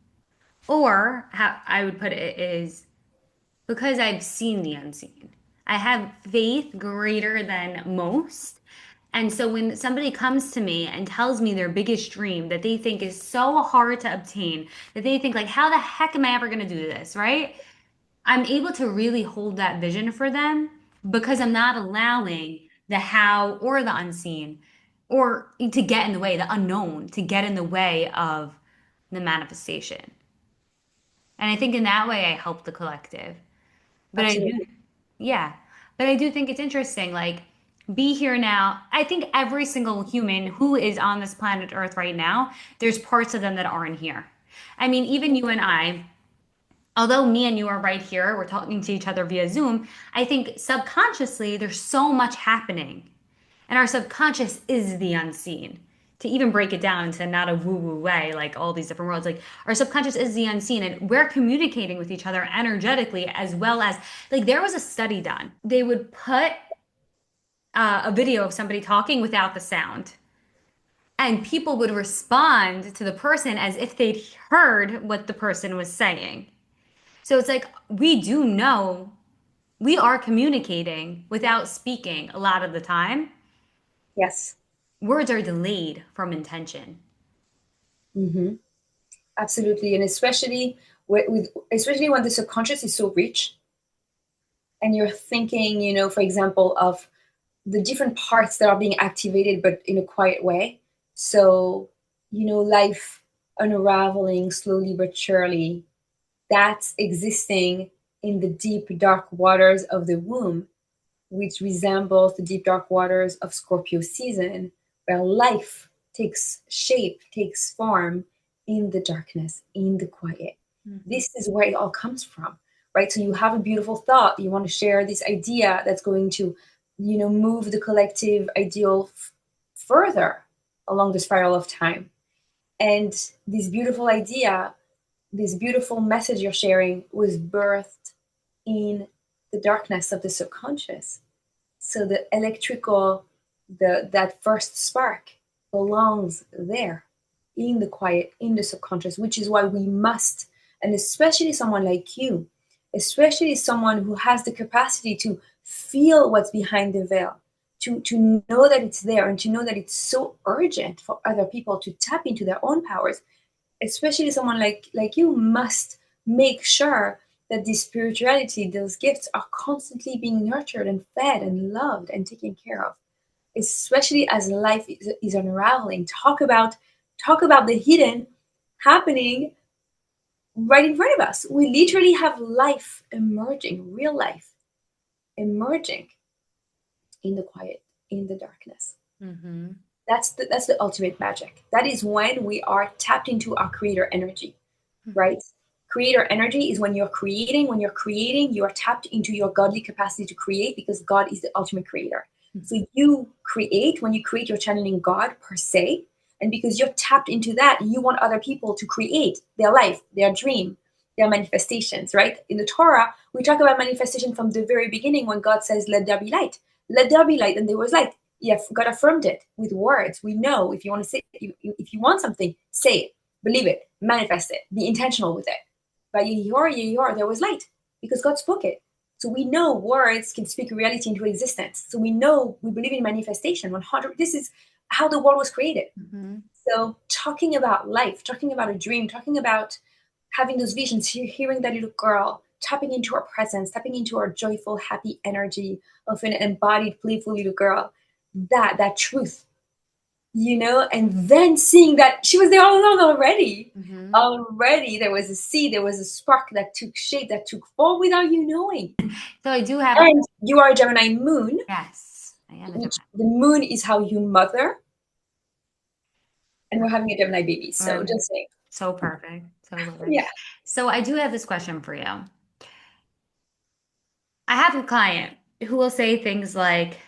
Or how I would put it is because I've seen the unseen. I have faith greater than most. And so when somebody comes to me and tells me their biggest dream that they think is so hard to obtain, that they think like, how the heck am I ever going to do this, right? I'm able to really hold that vision for them because I'm not allowing the how or the unseen or to get in the way, the unknown to get in the way of the manifestation. And I think in that way I help the collective. But I do, Absolutely. yeah. But I do think it's interesting, like, be here now. I think every single human who is on this planet Earth right now, there's parts of them that aren't here. I mean, even you and I, although me and you are right here, we're talking to each other via Zoom, I think subconsciously there's so much happening. And our subconscious is the unseen. To even break it down into not a woo woo way, like all these different worlds, like our subconscious is the unseen, and we're communicating with each other energetically as well as, like, there was a study done. They would put a video of somebody talking without the sound, and people would respond to the person as if they'd heard what the person was saying. So it's like we do know we are communicating without speaking a lot of the time. Yes. Words are delayed from intention. Hmm. Absolutely. And especially especially when the subconscious is so rich and you're thinking, for example, of the different parts that are being activated, but in a quiet way. So, life unraveling slowly but surely, that's existing in the deep, dark waters of the womb, which resembles the deep, dark waters of Scorpio season, where life takes shape, takes form in the darkness, in the quiet. Mhm. This is where it all comes from, right? So you have a beautiful thought, you want to share this idea that's going to, move the collective ideal further along the spiral of time. And this beautiful idea, this beautiful message you're sharing was birthed in the darkness of the subconscious. So the electrical, that first spark belongs there in the quiet, in the subconscious, which is why we must, and especially someone like you, especially someone who has the capacity to feel what's behind the veil, to know that it's there and to know that it's so urgent for other people to tap into their own powers, especially someone like you must make sure that this spirituality, those gifts are constantly being nurtured and fed and loved and taken care of, especially as life is unraveling. Talk about the hidden happening right in front of us. We literally have life emerging, real life emerging in the quiet, in the darkness. Mhm. That's the ultimate magic. That is when we are tapped into our creator energy, right? Creator energy is when you're creating. When you're creating, you are tapped into your godly capacity to create because God is the ultimate creator. So you create. When you create, you're channeling God per se. And because you're tapped into that, you want other people to create their life, their dream, their manifestations, right? In the Torah, we talk about manifestation from the very beginning when God says, let there be light. Let there be light. And there was light. Yeah, God affirmed it with words. We know if you want to say, if you want something, say it, believe it, manifest it, be intentional with it. By Yehor, there was light because God spoke it. So we know words can speak reality into existence. So we know we believe in manifestation 100. This is how the world was created. Mhm. So talking about life, talking about a dream, talking about having those visions, hearing that little girl, tapping into her presence, tapping into her joyful, happy energy of an embodied, playful little girl, that truth, and then seeing that she was there all along already. Mhm. Already there was a seed, there was a spark that took shape, that took form without you knowing. So I do have a And you are a Gemini moon, yes, I am a which Gemini. the moon is how you mother, and we're having a Gemini baby. So just saying. So perfect. So perfect. Yeah. So I do have this question for you. I have a client who will say things like,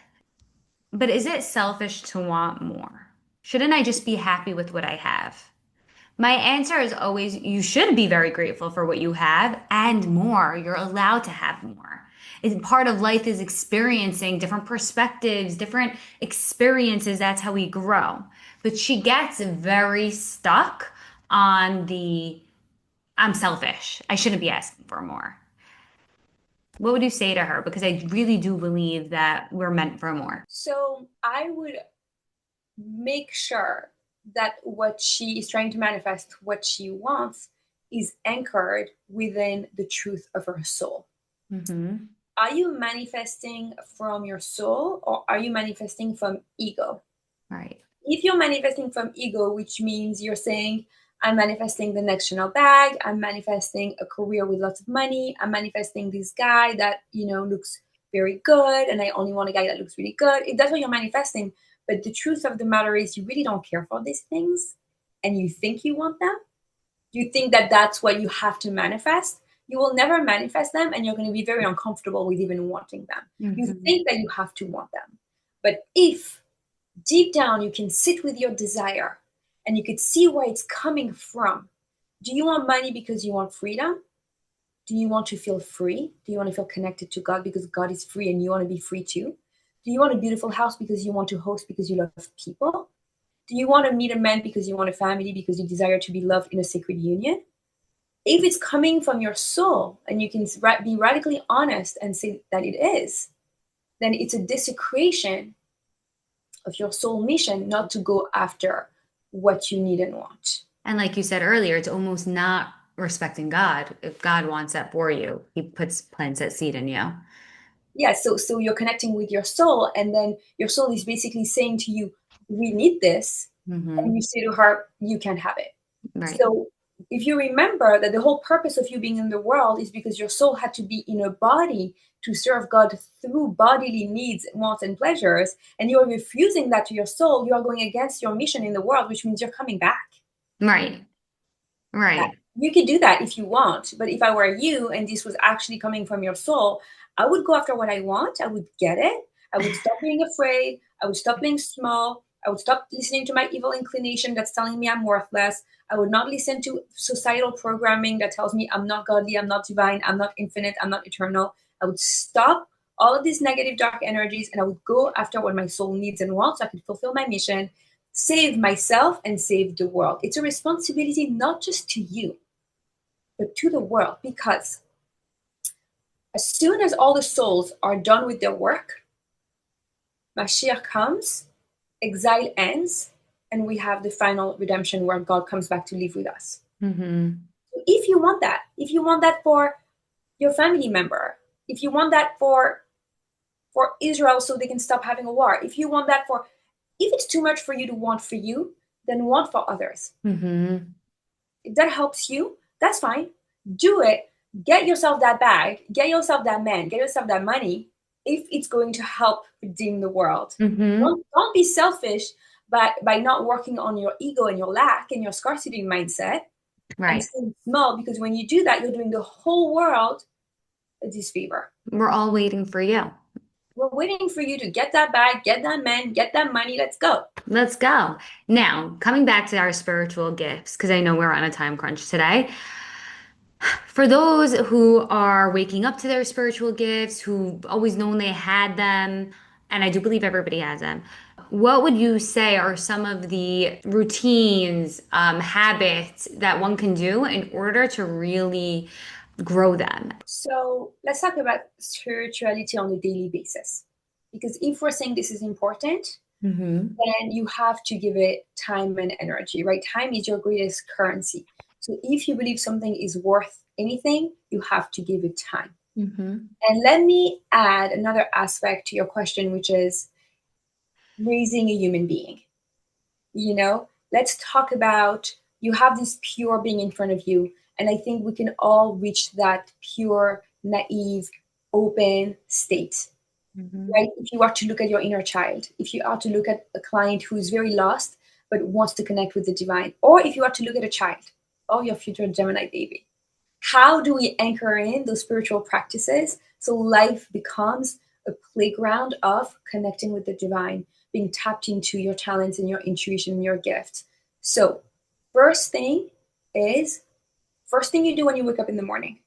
but is it selfish to want more? Shouldn't I just be happy with what I have? My answer is always you should be very grateful for what you have and more. You're allowed to have more. And part of life is experiencing different perspectives, different experiences. That's how we grow. But she gets very stuck on the I'm selfish. I shouldn't be asking for more. What would you say to her? Because I really do believe that we're meant for more. So I would make sure that what she is trying to manifest, what she wants, is anchored within the truth of her soul. Mm-hmm. Are you manifesting from your soul or are you manifesting from ego? Right. If you're manifesting from ego, which means you're saying, I'm manifesting the next Chanel bag, I'm manifesting a career with lots of money, I'm manifesting this guy that, looks very good, and I only want a guy that looks really good. If that's what you're manifesting, but the truth of the matter is you really don't care for these things and you think you want them, you think that that's what you have to manifest, you will never manifest them and you're going to be very uncomfortable with even wanting them. You Mm-hmm. think that you have to want them. But if deep down you can sit with your desire and you could see where it's coming from. Do you want money because you want freedom? Do you want to feel free? Do you want to feel connected to God because God is free and you want to be free too? Do you want a beautiful house because you want to host because you love people? Do you want to meet a man because you want a family because you desire to be loved in a sacred union? If it's coming from your soul and you can be radically honest and say that it is, then it's a desecration of your soul mission not to go after what you need and want. And like you said earlier, it's almost not respecting God. If God wants that for you, He plants that seed in you. Yeah, so you're connecting with your soul, and then your soul is basically saying to you, we need this, and Mm-hmm. you say to her, you can't have it. Right. So if you remember that the whole purpose of you being in the world is because your soul had to be in a body to serve God through bodily needs, wants, and pleasures, and you're refusing that to your soul, you are going against your mission in the world, which means you're coming back. Right. Right. You could do that if you want, but if I were you and this was actually coming from your soul, I would go after what I want. I would get it. I would stop being afraid. I would stop being small. I would stop listening to my evil inclination that's telling me I'm worthless. I would not listen to societal programming that tells me I'm not godly, I'm not divine, I'm not infinite, I'm not eternal. I would stop all of these negative dark energies and I would go after what my soul needs and wants so I could fulfill my mission, save myself and save the world. It's a responsibility not just to you, but to the world, because as soon as all the souls are done with their work, Mashiach comes, exile ends, and we have the final redemption where God comes back to live with us. Mm-hmm. If you want that for your family member, if you want that for Israel so they can stop having a war, if you want that for, if it's too much for you to want for you, then want for others. Mm-hmm. If that helps you, that's fine. Do it. Get yourself that bag, get yourself that man, get yourself that money if it's going to help redeem the world. Mm-hmm. Don't be selfish by not working on your ego and your lack and your scarcity mindset and Right. staying small, because when you do that, you're doing the whole world a disfavor. We're all waiting for you. We're waiting for you to get that bag, get that man, get that money. Let's go. Let's go. Now, coming back to our spiritual gifts, because I know we're on a time crunch today. For those who are waking up to their spiritual gifts, who've always known they had them, and I do believe everybody has them, what would you say are some of the routines, habits that one can do in order to really grow them? So let's talk about spirituality on a daily basis. Because if we're saying this is important, Mm-hmm. then you have to give it time and energy, right? Time is your greatest currency. So if you believe something is worth anything, you have to give it time. Mm-hmm. And let me add another aspect to your question, which is raising a human being. Let's talk about, you have this pure being in front of you. And I think we can all reach that pure, naive, open state, Mm-hmm. right? If you are to look at your inner child, if you are to look at a client who is very lost but wants to connect with the divine, or if you are to look at a child or your future Gemini baby, how do we anchor in those spiritual practices so life becomes a playground of connecting with the divine, being tapped into your talents and your intuition and your gifts? So, first thing is, first thing you do when you wake up in the morning,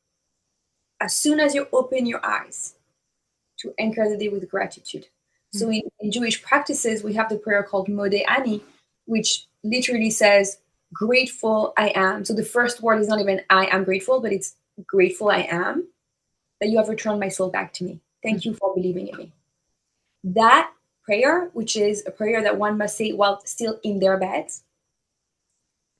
as soon as you open your eyes, to anchor the day with gratitude. So in Jewish practices, we have the prayer called Modeh Ani, which literally says, grateful I am. So the first word is not even I am grateful, but it's grateful I am that you have returned my soul back to me. Thank you for believing in me. That prayer, which is a prayer that one must say while still in their beds,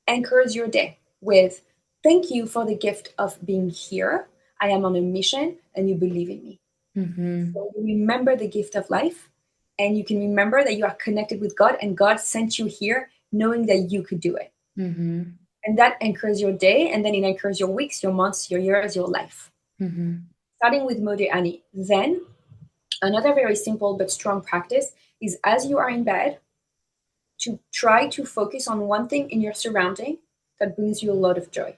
anchors your day with thank you for the gift of being here. I am on a mission and you believe in me. Mm-hmm. So you remember the gift of life and you can remember that you are connected with God and God sent you here knowing that you could do it. Mm-hmm. And that anchors your day and then it anchors your weeks, your months, your years, your life. Mm-hmm. Starting with Mode Ani. Then another very simple but strong practice is as you are in bed, to try to focus on one thing in your surrounding that brings you a lot of joy.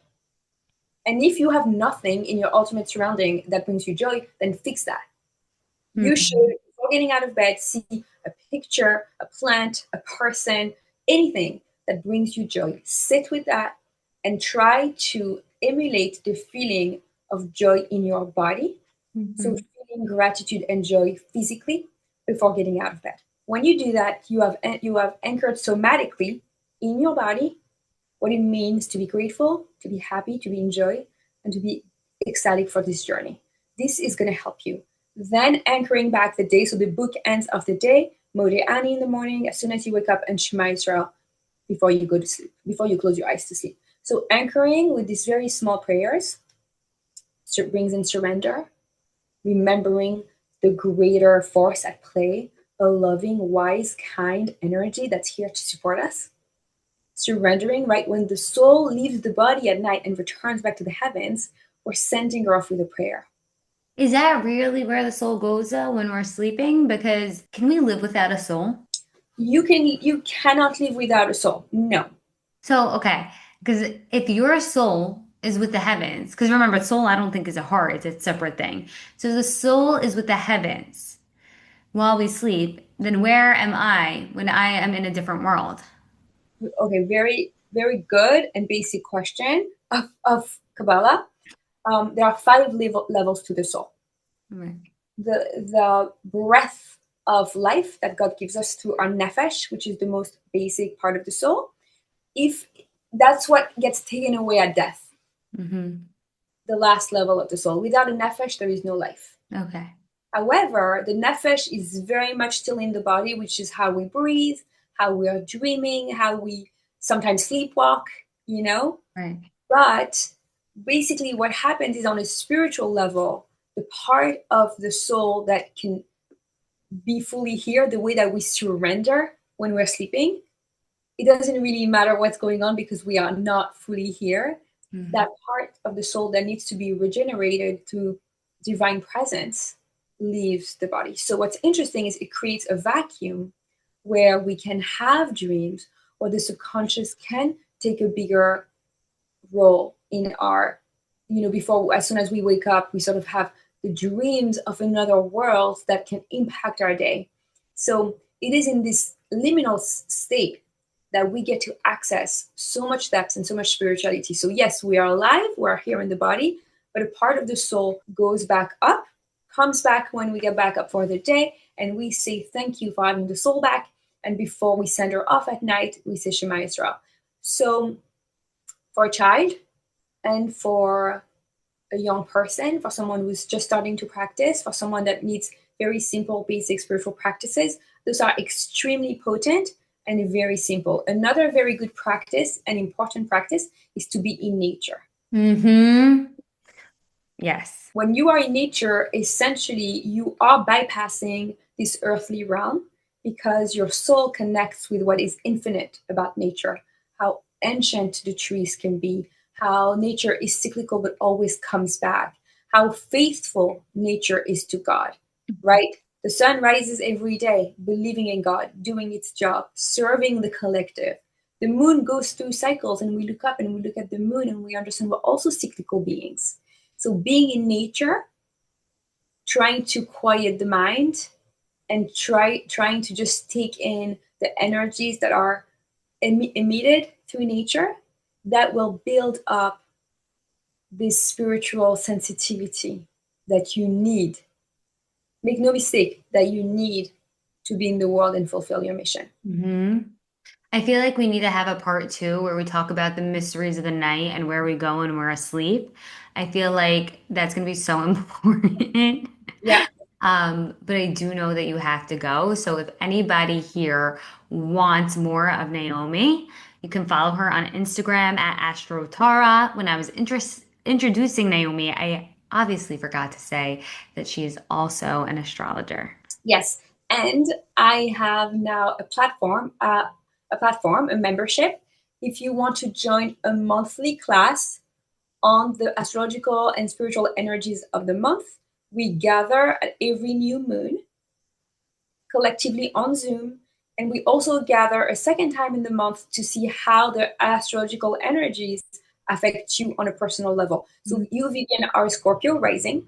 And if you have nothing in your ultimate surrounding that brings you joy, then fix that. You should, Mm-hmm. before getting out of bed, see a picture, a plant, a person, anything that brings you joy. Sit with that and try to emulate the feeling of joy in your body. So, Mm-hmm. feeling gratitude and joy physically before getting out of bed. When you do that, you have anchored somatically in your body what it means to be grateful, to be happy, to be in joy, and to be ecstatic for this journey. This is going to help you. Then anchoring back the day, so the bookends of the day, Mode Ani in the morning, as soon as you wake up, and Shema Israel before you go to sleep, before you close your eyes to sleep. So anchoring with these very small prayers brings in surrender, remembering the greater force at play, a loving, wise, kind energy that's here to support us. Surrendering, right? When the soul leaves the body at night and returns back to the heavens, we're sending her off with a prayer. Is that really where the soul goes though when we're sleeping? Because can we live without a soul? You cannot live without a soul. No. So, okay, because if your soul is with the heavens, because remember, soul I don't think is a heart, it's a separate thing. So the soul is with the heavens while we sleep, then where am I when I am in a different world? Okay, very, very good and basic question of Kabbalah. There are five levels to the soul. Right. The breath of life that God gives us through our nefesh, which is the most basic part of the soul, if that's what gets taken away at death, Mm-hmm. the last level of the soul. Without a nefesh, there is no life. Okay. However, the nefesh is very much still in the body, which is how we breathe, how we are dreaming, how we sometimes sleepwalk, you know? Right. But basically, what happens is on a spiritual level, the part of the soul that can be fully here, the way that we surrender when we're sleeping, it doesn't really matter what's going on because we are not fully here. Mm-hmm. That part of the soul that needs to be regenerated through divine presence leaves the body. So, what's interesting is it creates a vacuum where we can have dreams, or the subconscious can take a bigger role in our, before, as soon as we wake up, we sort of have the dreams of another world that can impact our day. So it is in this liminal state that we get to access so much depth and so much spirituality. So yes, we are alive, we're here in the body, but a part of the soul goes back up, comes back when we get back up for the day, and we say thank you for having the soul back. And before we send her off at night, we say Shema Yisrael. So for a child and for a young person, for someone who's just starting to practice, for someone that needs very simple, basic spiritual practices, those are extremely potent and very simple. Another very good practice and important practice is to be in nature. Mm-hmm. Yes. When you are in nature, essentially you are bypassing this earthly realm because your soul connects with what is infinite about nature, how ancient the trees can be, how nature is cyclical but always comes back, how faithful nature is to God, right? The sun rises every day, believing in God, doing its job, serving the collective. The moon goes through cycles, and we look up and we look at the moon and we understand we're also cyclical beings. So being in nature, trying to quiet the mind and trying to just take in the energies that are emitted through nature, that will build up this spiritual sensitivity that you need. Make no mistake that you need to be in the world and fulfill your mission. Mm-hmm. I feel like we need to have a part two where we talk about the mysteries of the night and where we go when we're asleep. I feel like that's going to be so important. Yeah. But I do know that you have to go. So if anybody here wants more of Naomi, you can follow her on Instagram at AstroTara. When I was introducing Naomi, I obviously forgot to say that she is also an astrologer. Yes. And I have now a membership. If you want to join a monthly class on the astrological and spiritual energies of the month, we gather at every new moon collectively on Zoom. And we also gather a second time in the month to see how the astrological energies affect you on a personal level. So you, Vivian, are Scorpio rising,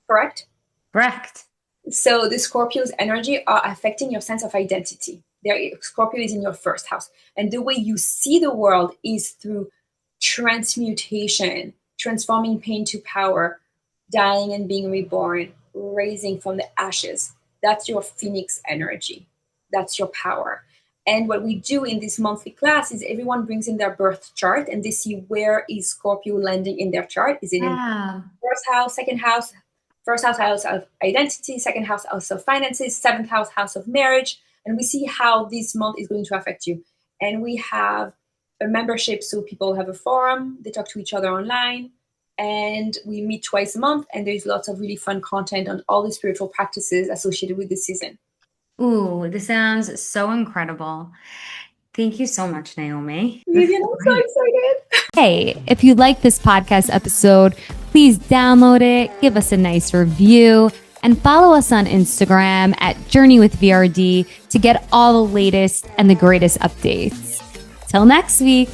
correct? Correct. So the Scorpio's energy are affecting your sense of identity. Scorpio is in your first house. And the way you see the world is through transmutation, transforming pain to power, dying and being reborn, raising from the ashes. That's your phoenix energy. That's your power. And what we do in this monthly class is everyone brings in their birth chart and they see where is Scorpio landing in their chart. Is it in Yeah. first house, second house, first house of identity, second house of finances, seventh house of marriage. And we see how this month is going to affect you. And we have a membership, so people have a forum, they talk to each other online, and we meet twice a month. And there's lots of really fun content on all the spiritual practices associated with this season. Ooh, this sounds so incredible. Thank you so much, Naomi. This Vivian, is I'm so great. excited. Hey, if you like this podcast episode, please download it, give us a nice review, and follow us on Instagram at Journey with VRD to get all the latest and the greatest updates. Till next week.